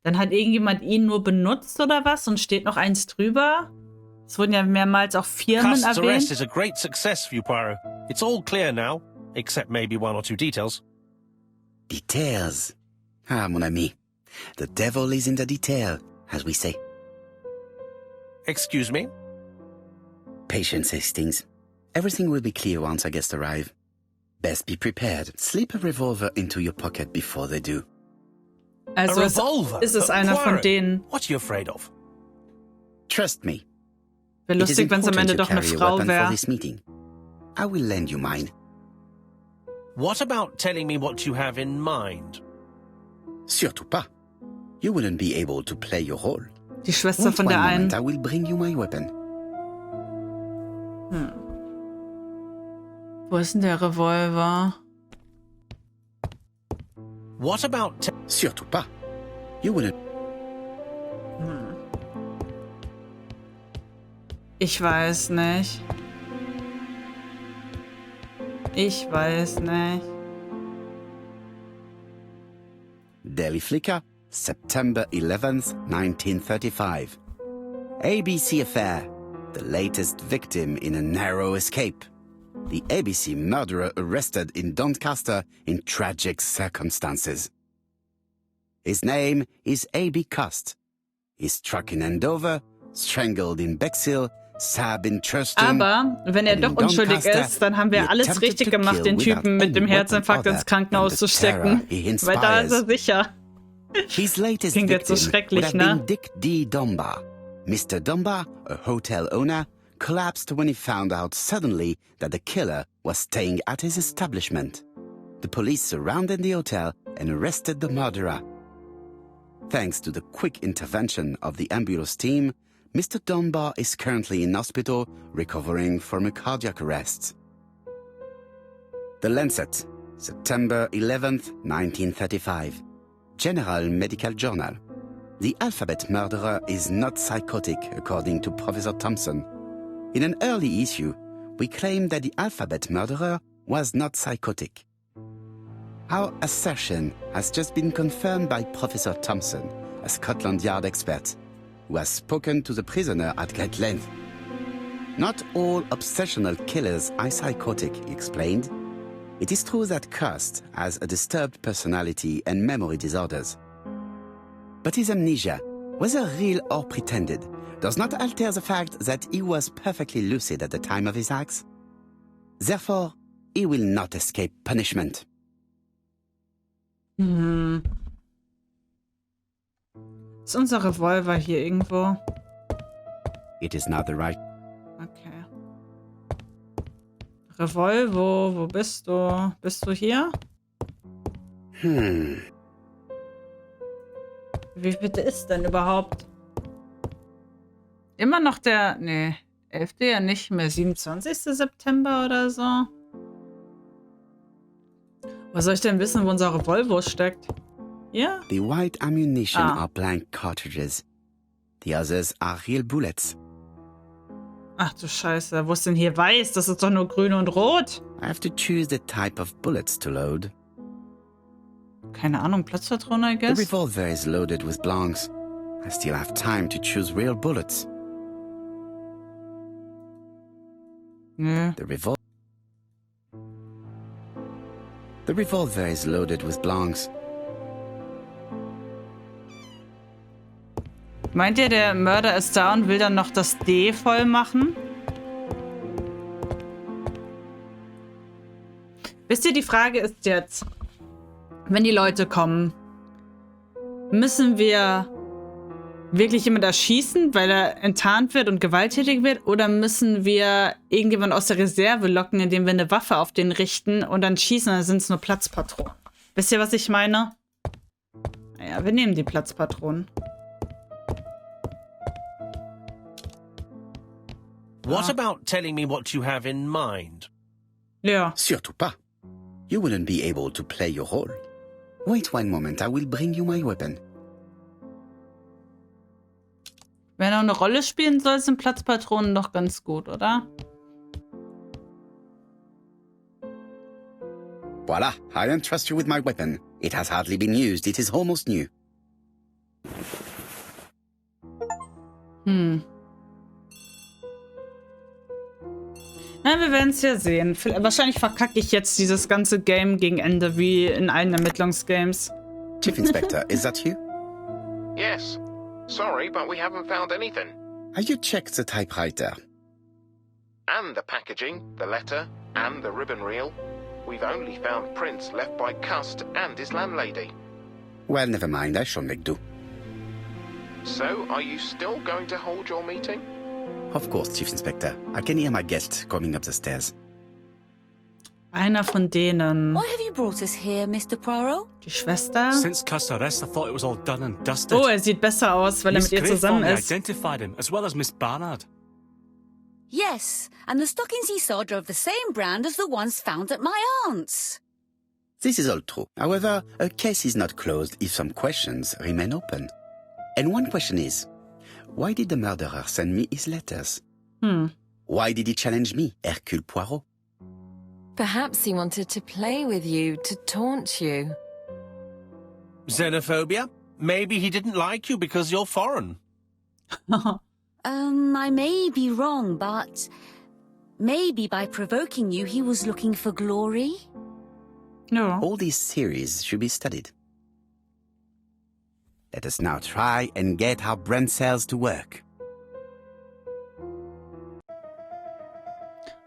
Dann hat irgendjemand ihn nur benutzt oder was und steht noch eins drüber. Es wurden ja mehrmals auch Firmen Cust's arrest erwähnt. is a great success for you, Poirot. It's all clear now, except maybe one or two details. Details. Ah, mon ami. The devil is in the detail, as we say. Excuse me? Patience, Hastings. Everything will be clear once our guests arrive. Best be prepared. Slip a revolver into your pocket before they do. Also a revolver? ist es einer von Poirot, denen. What are you afraid of? Trust me. Wäre It is lustig, wenn es am important Ende you doch eine carry a Frau weapon for wäre. this meeting. I will lend you mine. What about telling me what you have in mind? Surtout pas. You wouldn't be able to play your role. Die Schwester Wait von one der moment, einen. I will bring you my weapon. Wo ist denn der Revolver? What about Surtout pas. You wouldn't. Ich weiß nicht. Ich weiß nicht. Daily Flicker, September 11th, 1935. ABC affair. The latest victim in a narrow escape. The ABC murderer arrested in Doncaster in tragic circumstances. His name is A.B. Cust. He's struck in Andover, strangled in Bexhill, stabbed in Thurston. Aber wenn er and doch in unschuldig Doncaster, ist, dann haben he wir alles attempted richtig to gemacht, kill den without Typen mit dem any weapon Herzinfarkt other ins Krankenhaus than zu the terror stecken. he Weil da ist er inspires. sicher. His latest Klingt jetzt so victim schrecklich, would have ne? been Dick D. Dunbar. Mr. Dunbar, a hotel owner, collapsed when he found out suddenly that the killer was staying at his establishment. The police surrounded the hotel and arrested the murderer. Thanks to the quick intervention of the ambulance team, Mr. Dunbar is currently in hospital recovering from a cardiac arrest. The Lancet, September 11th, 1935. General Medical Journal. The alphabet murderer is not psychotic, according to Professor Thompson. In an early issue, we claimed that the alphabet murderer was not psychotic. Our assertion has just been confirmed by Professor Thompson, a Scotland Yard expert, who has spoken to the prisoner at great length. Not all obsessional killers are psychotic, he explained. It is true that Cust has a disturbed personality and memory disorders. But his amnesia, whether real or pretended, does not alter the fact that he was perfectly lucid at the time of his acts. Therefore, he will not escape punishment. Ist unser Revolver hier irgendwo? It is not the right. Okay. Revolver, wo bist du? Bist du hier? Wie bitte ist denn überhaupt? Immer noch der... Nee, 11. ja nicht mehr. 27. September oder so. Was soll ich denn wissen, wo unser Revolver steckt? Ja? The white ammunition Ah. are blank cartridges. The others are real bullets. Ach du Scheiße, wo ist denn hier weiß? Das ist doch nur grün und rot. I have to choose the type of bullets to load. Keine Ahnung, Platzpatrone, I The guess? revolver is loaded with blanks. I still have time to choose real bullets. Nö. The revolver is loaded with blanks. Meint ihr, der Mörder ist da und will dann noch das D voll machen? Wisst ihr, die Frage ist jetzt, wenn die Leute kommen, müssen wir wirklich jemand erschießen, weil er enttarnt wird und gewalttätig wird? Oder müssen wir irgendjemand aus der Reserve locken, indem wir eine Waffe auf den richten und dann schießen, dann sind es nur Platzpatronen? Wisst ihr, was ich meine? Naja, wir nehmen die Platzpatronen. What about telling me what you have in mind? Ja. Surtout pas. You wouldn't be able to play your role. Wait one moment, I will bring you my weapon. Wenn er eine Rolle spielen soll, sind Platzpatronen doch ganz gut, oder? Voila, I entrust you with my weapon. It has hardly been used, it is almost new. Na, wir werden es ja sehen. Wahrscheinlich verkacke ich jetzt dieses ganze Game gegen Ende, wie in allen Ermittlungsgames. Chief Inspector, is that you? Yes. Sorry, but we haven't found anything. Have you checked the typewriter? And the packaging, the letter, and the ribbon reel. We've only found prints left by Cust and his landlady. Well, never mind, I shall make do. So, are you still going to hold your meeting? Of course, Chief Inspector. I can hear my guest coming up the stairs. Einer von denen. Why have you brought us here, Mr. Poirot? Die Schwester. Since Cust's arrest, I thought it was all done and dusted. Oh, er sieht besser aus, weil er mit ihr zusammen ist. Identified him, as well as Miss Barnard. Yes, and the stockings he saw drove the same brand as the ones found at my aunt's. This is all true. However, a case is not closed if some questions remain open. And one question is, why did the murderer send me his letters? Why did he challenge me, Hercule Poirot? Perhaps he wanted to play with you, to taunt you. Xenophobia? Maybe he didn't like you because you're foreign. I may be wrong, but maybe by provoking you, he was looking for glory? Ja. All these theories should be studied. Let us now try and get our brain cells to work.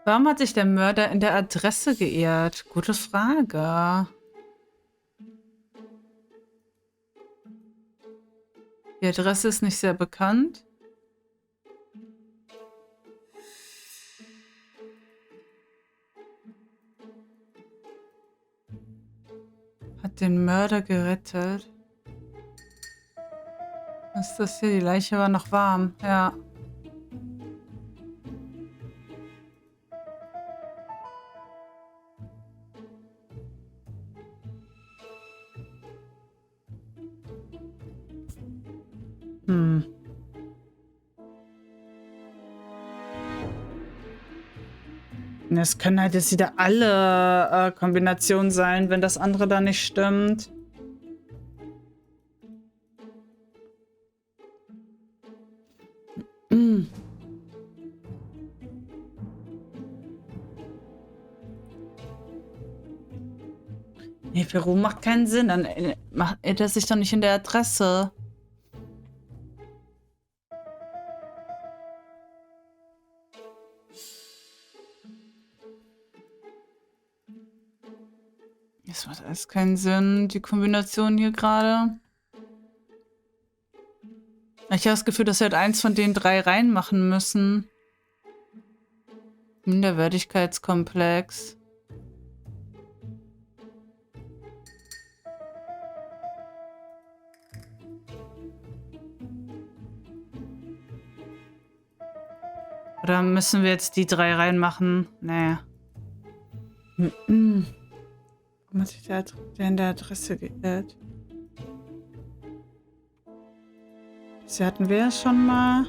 Warum hat sich der Mörder in der Adresse geirrt? Gute Frage. Die Adresse ist nicht sehr bekannt. Hat den Mörder gerettet. Was ist das hier? Die Leiche war noch warm. Ja. Es können halt jetzt wieder alle Kombinationen sein, wenn das andere da nicht stimmt. Nee, Peru macht keinen Sinn. Dann macht er sich doch nicht in der Adresse. Das macht alles keinen Sinn, die Kombination hier gerade. Ich habe das Gefühl, dass wir halt eins von den drei reinmachen müssen. Minderwertigkeitskomplex. Oder müssen wir jetzt die drei reinmachen? Nee. Warum hat sich der in der Adresse geirrt? Das hatten wir ja schon mal.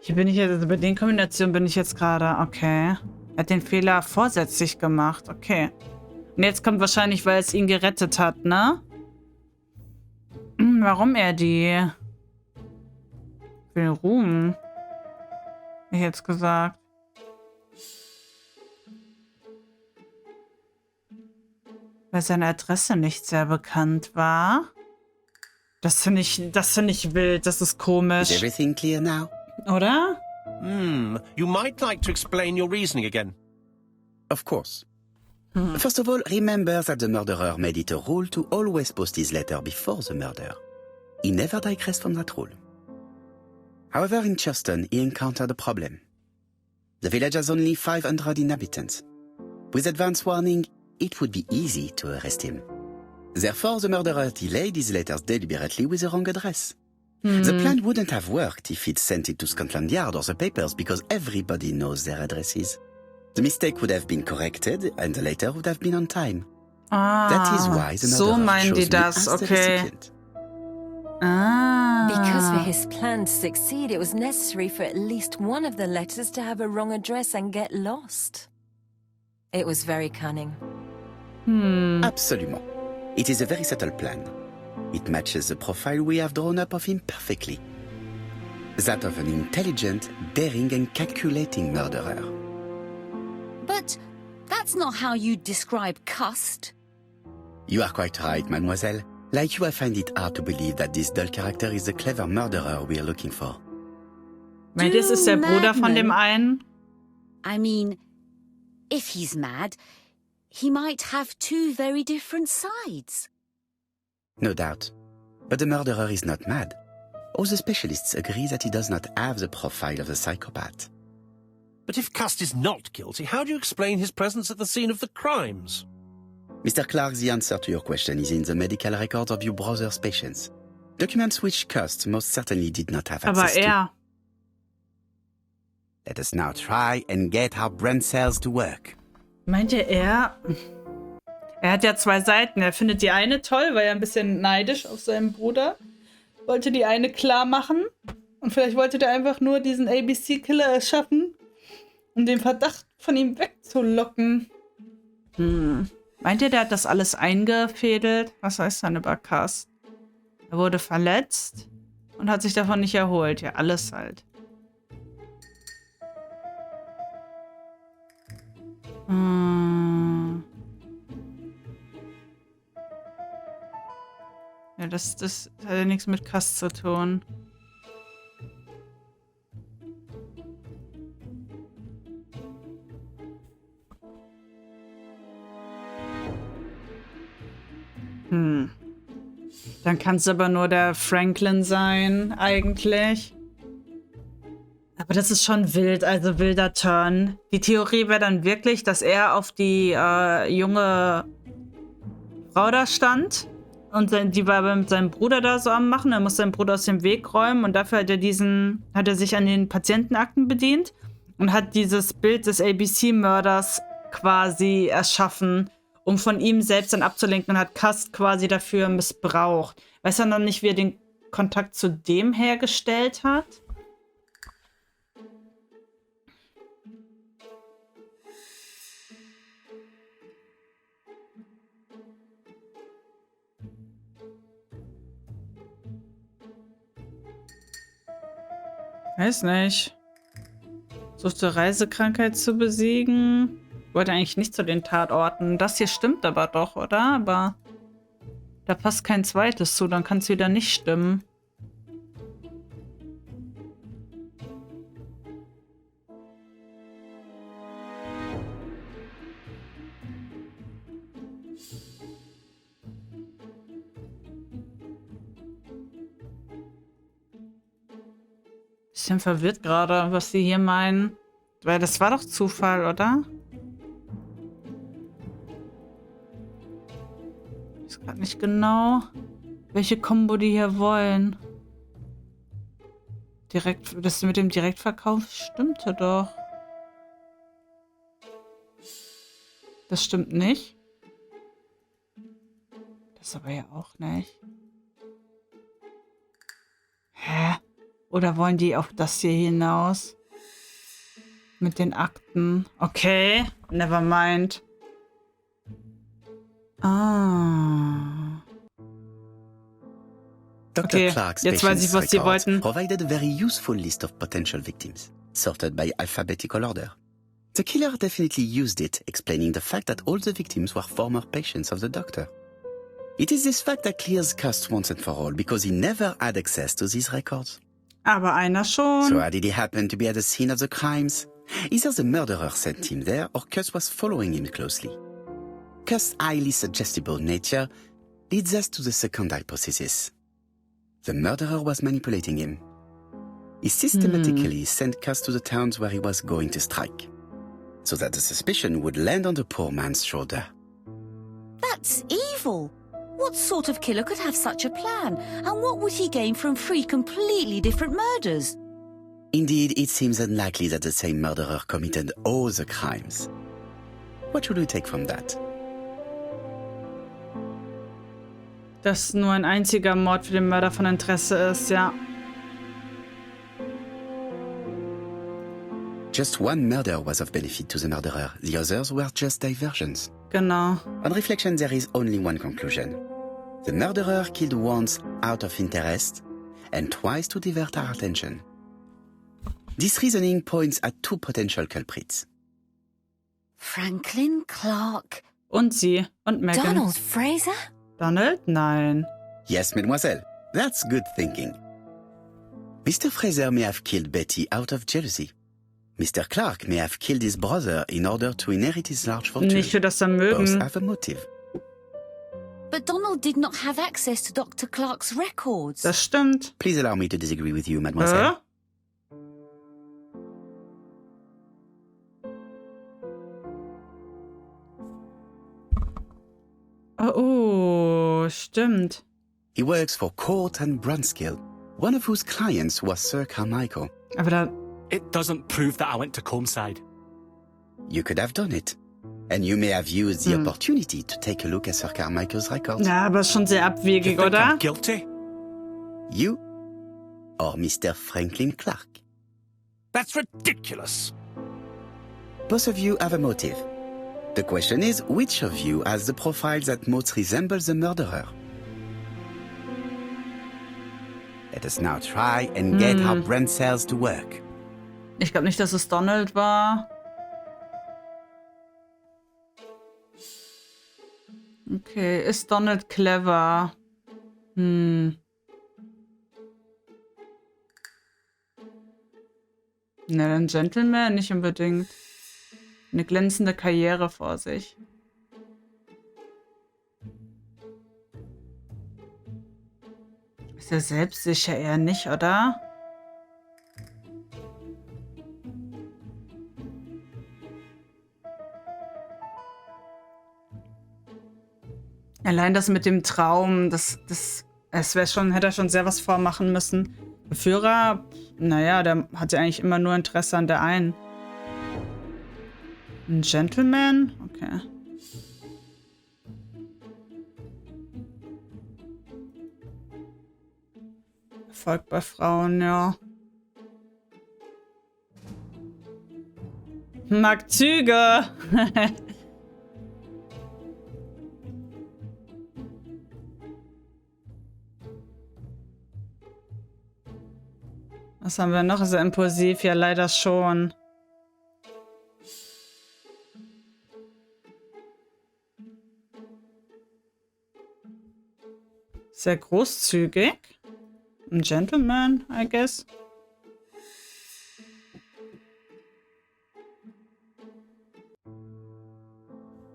Hier bin ich jetzt, also bei den Kombinationen bin ich jetzt gerade, okay. Er hat den Fehler vorsätzlich gemacht, okay. Und jetzt kommt wahrscheinlich, weil es ihn gerettet hat, ne? Warum er die will Ruhm? Hab ich jetzt gesagt. Weil seine Adresse nicht sehr bekannt war. Das finde ich wild, das ist komisch. Is everything clear now? Oder? You might like to explain your reasoning again. Of course. First of all, remember that the murderer made it a rule to always post his letter before the murder. He never digressed from that rule. However, in Churston, he encountered a problem. The village has only 500 inhabitants. With advance warning, it would be easy to arrest him. Therefore, the murderer delayed his letters deliberately with the wrong address. The plan wouldn't have worked if he'd sent it to Scotland Yard or the papers because everybody knows their addresses. The mistake would have been corrected and the letter would have been on time. That is why the so murderer meinen chose die me das, as the okay. recipient. Because for his plan to succeed, it was necessary for at least one of the letters to have a wrong address and get lost. It was very cunning. Absolument. It is a very subtle plan. It matches the profile we have drawn up of him perfectly. That of an intelligent, daring and calculating murderer. But that's not how you describe Cust. You are quite right, mademoiselle. Like you, I find it hard to believe that this dull character is the clever murderer we are looking for. Meint ihr, es ist der Bruder von dem einen? I mean, if he's mad, he might have two very different sides. No doubt. But the murderer is not mad. All the specialists agree that he does not have the profile of the psychopath. But if Cust is not guilty, how do you explain his presence at the scene of the crimes? Mr. Clark, the answer to your question is in the medical records of your brother's patients. Documents which Cust most certainly did not have access to. Let us now try and get our brain cells to work. Meint ihr, er hat ja zwei Seiten. Er findet die eine toll, weil er ein bisschen neidisch auf seinen Bruder. Wollte die eine klar machen. Und vielleicht wollte der einfach nur diesen ABC-Killer erschaffen, um den Verdacht von ihm wegzulocken. Meint ihr, der hat das alles eingefädelt? Was heißt dann über Cust? Er wurde verletzt und hat sich davon nicht erholt. Ja, alles halt. Ja, das hat ja nichts mit Cust zu tun. Dann kann es aber nur der Franklin sein, eigentlich. Aber das ist schon wild, also wilder Turn. Die Theorie wäre dann wirklich, dass er auf die junge Frau da stand. Und die war mit seinem Bruder da so am Machen. Er muss seinen Bruder aus dem Weg räumen. Und dafür hat er sich an den Patientenakten bedient. Und hat dieses Bild des ABC-Mörders quasi erschaffen, um von ihm selbst dann abzulenken, und hat Cust quasi dafür missbraucht. Weiß er noch nicht, wie er den Kontakt zu dem hergestellt hat? Weiß nicht. Suchte Reisekrankheit zu besiegen. Wollte eigentlich nicht zu den Tatorten. Das hier stimmt aber doch, oder? Aber da passt kein zweites zu, dann kann es wieder nicht stimmen. Bisschen verwirrt gerade, was sie hier meinen. Weil das war doch Zufall, oder? Ich weiß gerade nicht genau, welche Kombo die hier wollen. Das mit dem Direktverkauf stimmte doch. Das stimmt nicht. Das aber ja auch nicht. Hä? Oder wollen die auf das hier hinaus? Mit den Akten. Okay, never mind. Dr. Clark's jetzt weiß ich, was sie wollten. Provided a very useful list of potential victims, sorted by alphabetical order. The killer definitely used it, explaining the fact that all the victims were former patients of the doctor. It is this fact that clears Cust once and for all, because he never had access to these records. Aber einer schon. So how did he happen to be at the scene of the crimes? Either the murderer sent him there, or Cust was following him closely. Cust's highly suggestible nature leads us to the second hypothesis. The murderer was manipulating him. He systematically sent Cust to the towns where he was going to strike, so that the suspicion would land on the poor man's shoulder. That's evil. What sort of killer could have such a plan? And what would he gain from 3 completely different murders? Indeed, it seems unlikely that the same murderer committed all the crimes. What should we take from that? Dass nur ein einziger Mord für den Mörder von Interesse ist, ja. Just one murder was of benefit to the murderer. The others were just diversions. Genau. On reflection, there is only one conclusion. The murderer killed once out of interest and twice to divert our attention. This reasoning points at two potential culprits. Franklin, Clark, Und sie. Und Megan. Donald Fraser? Donald? Nein. Yes, mademoiselle. That's good thinking. Mr. Fraser may have killed Betty out of jealousy. Mr. Clark may have killed his brother in order to inherit his large fortune. Nicht für das Both Vermögen. have a motive. But Donald did not have access to Dr. Clark's records. Das stimmt. Please allow me to disagree with you, mademoiselle. Oh, stimmt. He works for Court and Brunskill, one of whose clients was Sir Carmichael. Aber da... It doesn't prove that I went to Comeside. You could have done it. And you may have used the opportunity to take a look at Sir Carmichael's records. Ja, aber ist schon sehr You abwegig, think oder? I'm guilty? You or Mr. Franklin Clark. That's ridiculous. Both of you have a motive. The question is, which of you has the profile that most resembles the murderer? Let us now try and get our brain cells to work. Ich glaube nicht, dass es Donald war. Okay, ist Donald clever? Na, ein Gentleman nicht unbedingt. Eine glänzende Karriere vor sich. Ist er selbstsicher eher nicht, oder? Allein das mit dem Traum, es wäre schon, hätte er schon sehr was vormachen müssen. Der Führer, naja, der hatte eigentlich immer nur Interesse an der einen. Ein Gentleman? Okay. Erfolg bei Frauen, ja. Mag Züge. Was haben wir noch? Ist er impulsiv? Ja, leider schon. Sehr großzügig. Ein Gentleman, I guess.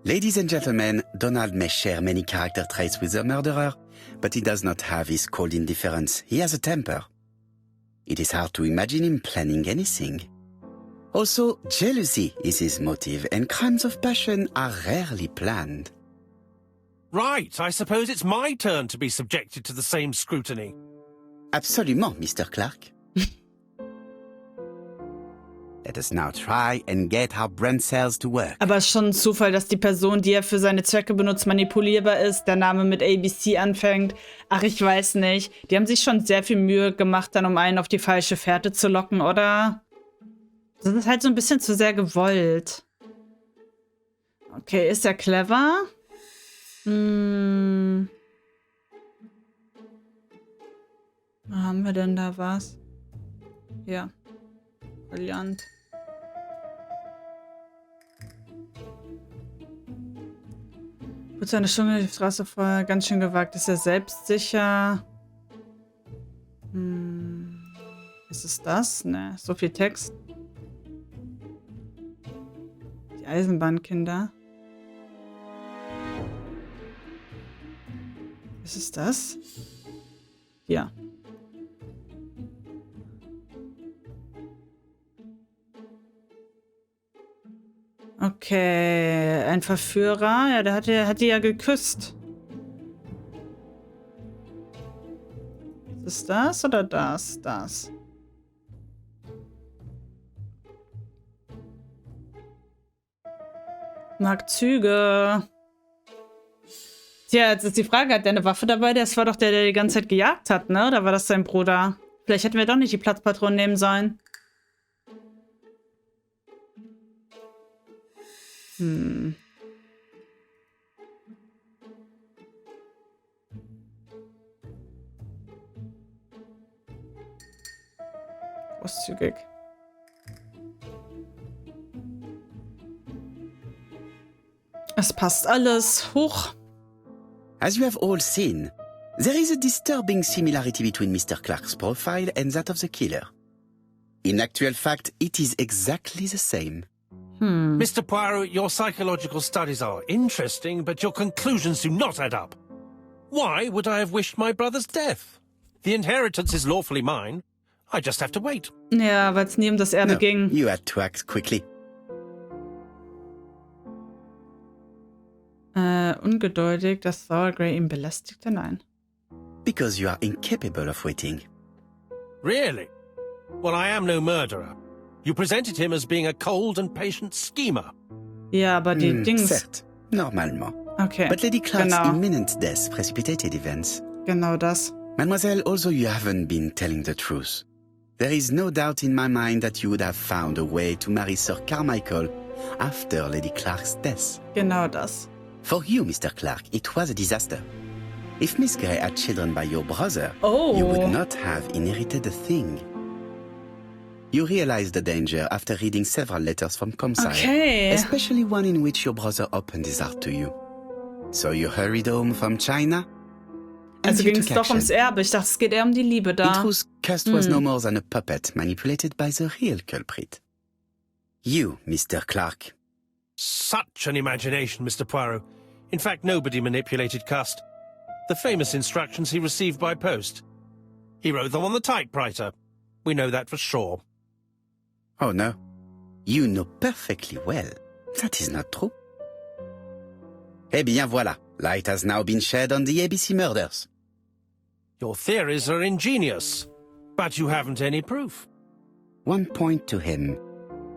Ladies and gentlemen, Donald may share many character traits with the murderer, but he does not have his cold indifference. He has a temper. It is hard to imagine him planning anything. Also, jealousy is his motive, and crimes of passion are rarely planned. Right, I suppose it's my turn to be subjected to the same scrutiny. Absolument, Mr. Clark. Let us now try and get our brain cells to work. Aber es ist schon ein Zufall, dass die Person, die er für seine Zwecke benutzt, manipulierbar ist. Der Name mit ABC anfängt. Ach, ich weiß nicht. Die haben sich schon sehr viel Mühe gemacht, dann um einen auf die falsche Fährte zu locken, oder? Das ist halt so ein bisschen zu sehr gewollt. Okay, ist er clever? Wo haben wir denn da was? Ja. Brillant. Putzt seine Stimme die Straße vorher ganz schön gewagt. Ist er selbstsicher? Ist es das? Ne, so viel Text. Die Eisenbahnkinder. Ist es das? Ja. Okay, ein Verführer. Ja, der hat die ja geküsst. Ist das oder das? Das. Mag Züge. Tja, jetzt ist die Frage, hat der eine Waffe dabei? Das war doch der die ganze Zeit gejagt hat, ne? Oder war das sein Bruder? Vielleicht hätten wir doch nicht die Platzpatronen nehmen sollen. Großzügig. Es passt alles. Hoch. As you have all seen, there is a disturbing similarity between Mr. Clark's profile and that of the killer. In actual fact, it is exactly the same. Mr. Poirot, your psychological studies are interesting, but your conclusions do not add up. Why would I have wished my brother's death? The inheritance is lawfully mine. I just have to wait. Ja, weil es nie um das Erbe No, ging. you had to act quickly. Ungeduldig, dass Thor Grey ihn belästigte? Nein. Because you are incapable of waiting. Really? Well, I am no murderer. You presented him as being a cold and patient schemer. Ja, aber die Dings... Certes, normalement. Okay, But Lady Clark's genau. imminent death precipitated events. Genau das. Mademoiselle, although you haven't been telling the truth, there is no doubt in my mind that you would have found a way to marry Sir Carmichael after Lady Clark's death. Genau das. For you, Mr. Clark, it was a disaster. If Miss Grey had children by your brother, Oh. you would not have inherited a thing. You realized the danger after reading several letters from Comsire, Okay. especially one in which your brother opened his heart to you. So you hurried home from China? And Also you ging es took doch action. ums Erbe. Ich dachte, es geht eher um die Liebe In da. truth, Cust was no more than a puppet manipulated by the real culprit. You, Mr. Clark. Such an imagination, Mr. Poirot. In fact, nobody manipulated Cust. The famous instructions he received by post. He wrote them on the typewriter. We know that for sure. Oh no. You know perfectly well. That is not true. Eh bien voilà. Light has now been shed on the ABC murders. Your theories are ingenious, but you haven't any proof. One point to him.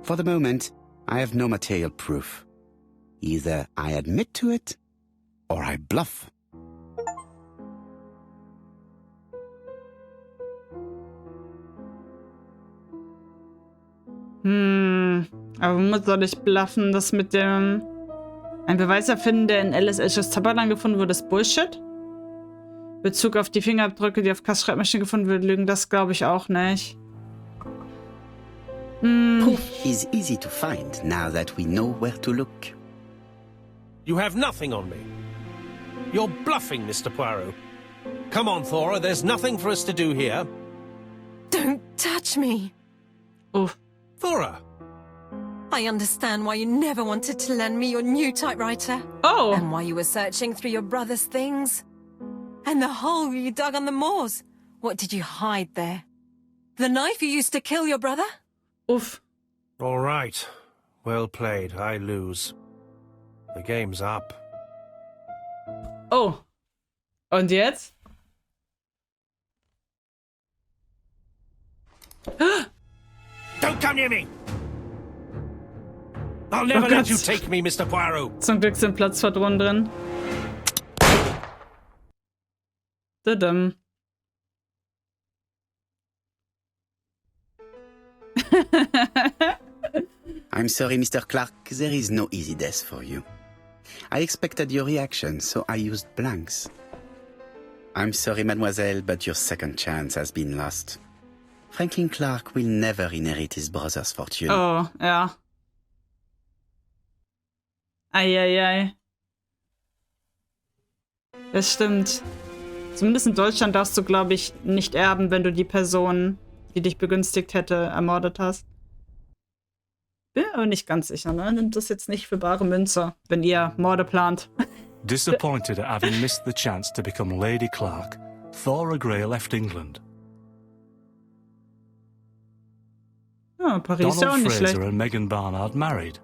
For the moment, I have no material proof. Either I admit to it, or I bluff. Aber womit soll ich bluffen? Das mit dem... Ein Beweis erfinden, der in Alice Elches Tabalan gefunden wurde, ist Bullshit. Bezug auf die Fingerabdrücke, die auf Cass' Schreibmaschine gefunden wurden, lügen, das glaube ich auch nicht. Proof is easy to find now that we know where to look. You have nothing on me. You're bluffing, Mr. Poirot. Come on, Thora, there's nothing for us to do here. Don't touch me. Uff. Thora! I understand why you never wanted to lend me your new typewriter. Oh! And why you were searching through your brother's things. And the hole you dug on the moors. What did you hide there? The knife you used to kill your brother? Uff. All right. Well played. I lose. The game's up. Oh. Und jetzt? Don't come near me! I'll never let you take me, Mr. Poirot. Zum Glück sind Platzpatronen drin. Dadam. I'm sorry, Mr. Clark, there is no easy death for you. I expected your reaction, so I used blanks. I'm sorry, mademoiselle, but your second chance has been lost. Franklin Clark will never inherit his brother's fortune. Oh, ja. Eieiei. Das stimmt. Zumindest in Deutschland darfst du, glaube ich, nicht erben, wenn du die Person, die dich begünstigt hätte, ermordet hast. Bin aber nicht ganz sicher, ne? Nimmt das jetzt nicht für bare Münze, wenn ihr Morde plant. Disappointed at having missed the chance to become Lady Clark, Thora Grey left England. Ja, Paris ist ja auch Donald nicht Fraser schlecht. and Megan Barnard married.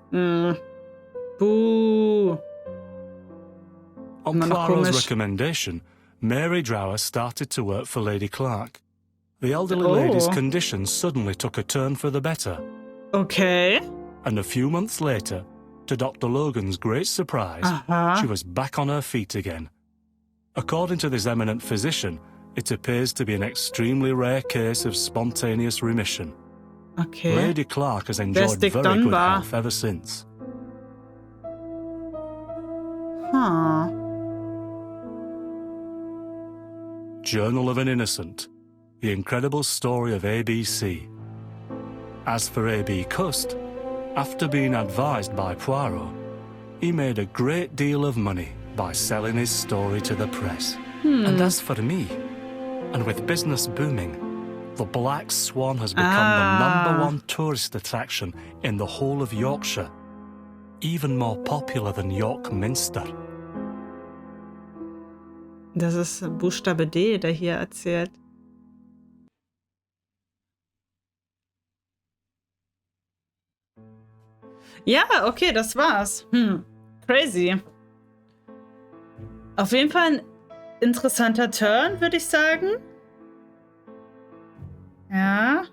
Buh. On Immer noch Poirot's komisch. recommendation, Mary Drower started to work for Lady Clark. The elderly Oh. lady's condition suddenly took a turn for the better. Okay. And a few months later, to Dr. Logan's great surprise, Aha. she was back on her feet again. According to this eminent physician, it appears to be an extremely rare case of spontaneous remission. Okay. Lady Clark has enjoyed very good health ever since. Huh. Journal of an Innocent. The incredible story of ABC. As for A.B. Cust, after being advised by Poirot, he made a great deal of money by selling his story to the press. And as for me, and with business booming, the Black Swan has become the #1 tourist attraction in the whole of Yorkshire, even more popular than York Minster. Das ist Buchstabe D, der hier erzählt. Ja, okay, das war's. Crazy. Auf jeden Fall ein interessanter Turn, würde ich sagen. Ja.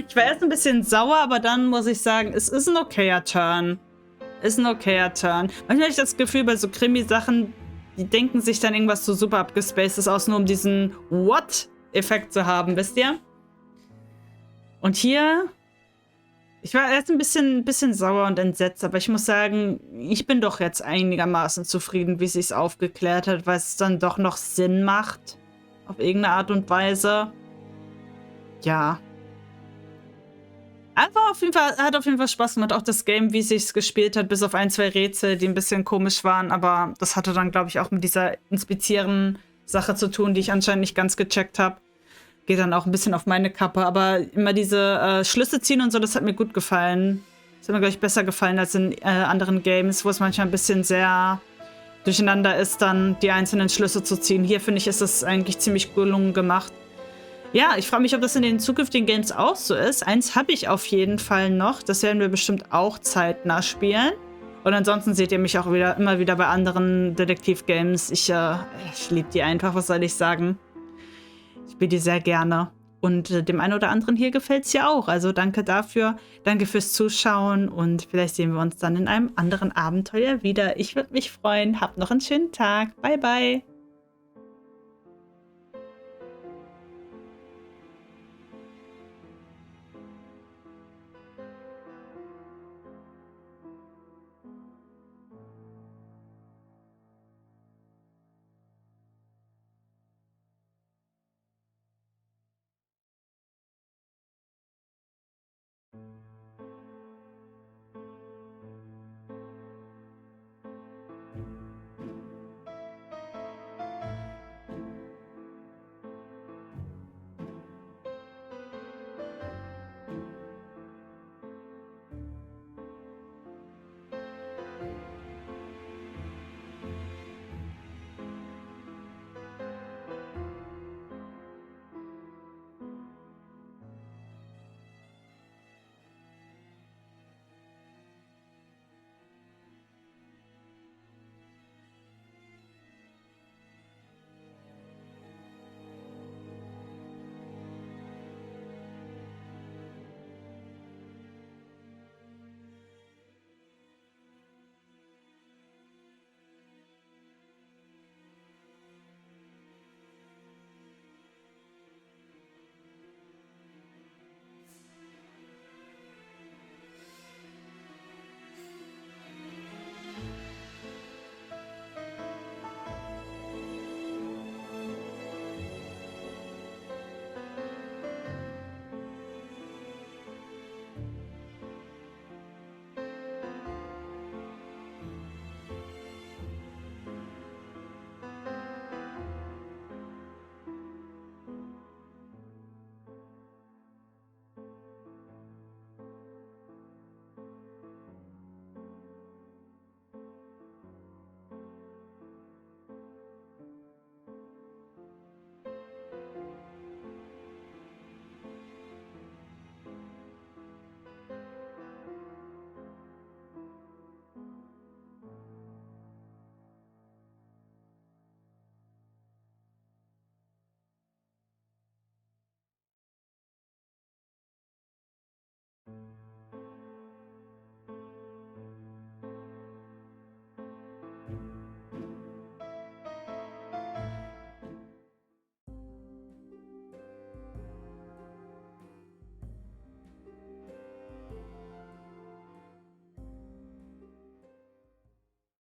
Ich war erst ein bisschen sauer, aber dann muss ich sagen, es ist ein okayer Turn. Ist ein okayer Turn. Manchmal habe ich das Gefühl, bei so Krimi-Sachen, die denken sich dann irgendwas so super abgespacedes aus, nur um diesen What-Effekt zu haben, wisst ihr? Und hier, ich war erst ein bisschen sauer und entsetzt, aber ich muss sagen, ich bin doch jetzt einigermaßen zufrieden, wie es sich aufgeklärt hat, weil es dann doch noch Sinn macht. Auf irgendeine Art und Weise. Ja. Einfach hat auf jeden Fall Spaß gemacht. Auch das Game, wie es sich gespielt hat, bis auf 1, 2 Rätsel, die ein bisschen komisch waren. Aber das hatte dann, glaube ich, auch mit dieser Inspizieren-Sache zu tun, die ich anscheinend nicht ganz gecheckt habe. Geht dann auch ein bisschen auf meine Kappe. Aber immer diese Schlüsse ziehen und so, das hat mir gut gefallen. Das hat mir, glaube ich, besser gefallen als in anderen Games, wo es manchmal ein bisschen sehr durcheinander ist, dann die einzelnen Schlüsse zu ziehen. Hier, finde ich, ist es eigentlich ziemlich gelungen gemacht. Ja, ich frage mich, ob das in den zukünftigen Games auch so ist. Eins habe ich auf jeden Fall noch. Das werden wir bestimmt auch zeitnah spielen. Und ansonsten seht ihr mich auch immer wieder bei anderen Detektiv-Games. Ich liebe die einfach, was soll ich sagen. Ich spiele die sehr gerne. Und dem einen oder anderen hier gefällt es ja auch. Also danke dafür. Danke fürs Zuschauen. Und vielleicht sehen wir uns dann in einem anderen Abenteuer wieder. Ich würde mich freuen. Habt noch einen schönen Tag. Bye, bye.